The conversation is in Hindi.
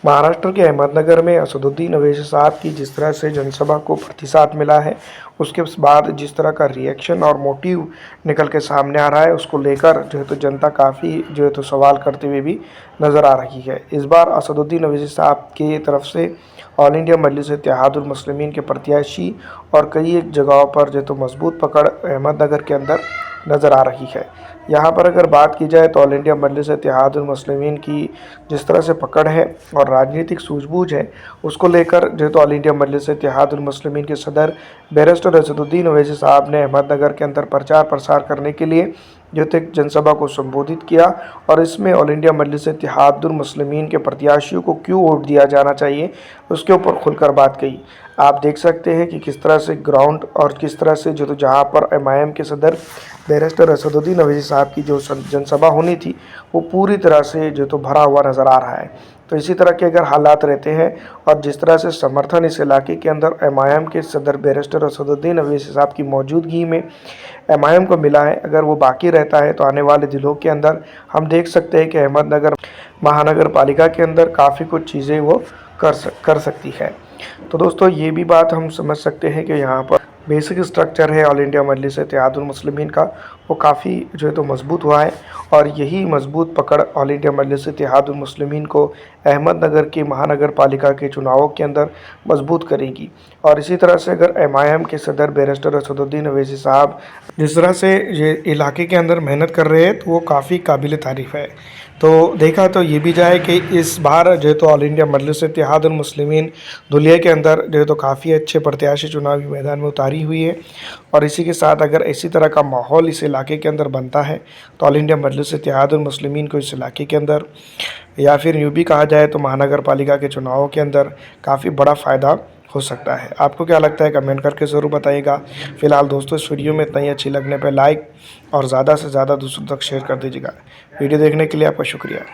महाराष्ट्र के अहमदनगर में असदुद्दीन अवैसी साहब की जिस तरह से जनसभा को प्रतिसाद मिला है, उसके बाद जिस तरह का रिएक्शन और मोटिव निकल के सामने आ रहा है, उसको लेकर जो है तो जनता काफ़ी जो है तो सवाल करते हुए भी नज़र आ रही है। इस बार असदुद्दीन अवैसी साहब की तरफ से ऑल इंडिया मजलिस इत्तेहादुल मुस्लिमीन के प्रत्याशी और कई एक जगहों पर जो है तो मजबूत पकड़ अहमदनगर के अंदर नज़र आ रही है। यहाँ पर अगर बात की जाए तो ऑल इंडिया मजलिस इत्तेहादुल मुस्लिमीन की जिस तरह से पकड़ है और राजनीतिक सूझबूझ है, उसको लेकर जो है तो ऑल इंडिया मजलिस इत्तेहादुल मुस्लिमीन के सदर बैरिस्टर असदुद्दीन अवैसी साहब ने अहमदनगर के अंदर प्रचार प्रसार करने के लिए जो एक जनसभा को संबोधित किया और इसमें ऑल इंडिया मजलिस इत्तेहादुल मुस्लिमीन के प्रत्याशियों को क्यों वोट दिया जाना चाहिए, उसके ऊपर खुलकर बात कही। आप देख सकते हैं कि किस तरह से ग्राउंड और किस तरह से जो तो जहाँ पर एमआईएम के सदर बैरिस्टर असदुद्दीन अवैसी साहब की जो जनसभा होनी थी, वो पूरी तरह से जो तो भरा हुआ नज़र आ रहा है। तो इसी तरह के अगर हालात रहते हैं और जिस तरह से समर्थन इस इलाके के अंदर एमआईएम के सदर बैरिस्टर असदुद्दीन अवैसी साहब की मौजूदगी में एमआईएम को मिला है, अगर वो बाकी रहता है तो आने वाले दिनों के अंदर हम देख सकते हैं कि अहमदनगर महानगर पालिका के अंदर काफ़ी कुछ चीज़ें वो कर सकती है। तो दोस्तों, ये भी बात हम समझ सकते हैं कि यहाँ पर बेसिक स्ट्रक्चर है ऑल इंडिया मजलिस इत्तेहादुल मुस्लिमीन का, वो काफ़ी जो है तो मजबूत हुआ है और यही मजबूत पकड़ ऑल इंडिया मजलिस इत्तेहादुल मुस्लिमीन को अहमदनगर की महानगर पालिका के चुनावों के अंदर मजबूत करेगी। और इसी तरह से अगर एमआईएम के सदर बैरिस्टर असदुद्दीन अवैसी साहब जिस तरह से ये इलाके के अंदर मेहनत कर रहे हैं, तो वो काफ़ी काबिल तारीफ़ है। तो देखा तो ये भी जाए कि इस बार जो है तो ऑल इंडिया मजलिस इत्तेहादुल मुस्लिमीन धुलिया के अंदर जो है तो काफ़ी अच्छे प्रत्याशी चुनावी मैदान में उतारी हुई है और इसी के साथ अगर इसी तरह का माहौल इस इलाके के अंदर बनता है तो ऑल इंडिया मजलिस इत्तेहादुल मुस्लिमीन को इस इलाके के अंदर या फिर यूँ भी कहा जाए तो महानगर पालिका के चुनावों के अंदर काफ़ी बड़ा फ़ायदा हो सकता है। आपको क्या लगता है, कमेंट करके ज़रूर बताइएगा। फिलहाल दोस्तों, इस वीडियो में इतना ही। अच्छी लगने पर लाइक और ज़्यादा से ज़्यादा दूसरों तक शेयर कर दीजिएगा। वीडियो देखने के लिए आपका शुक्रिया।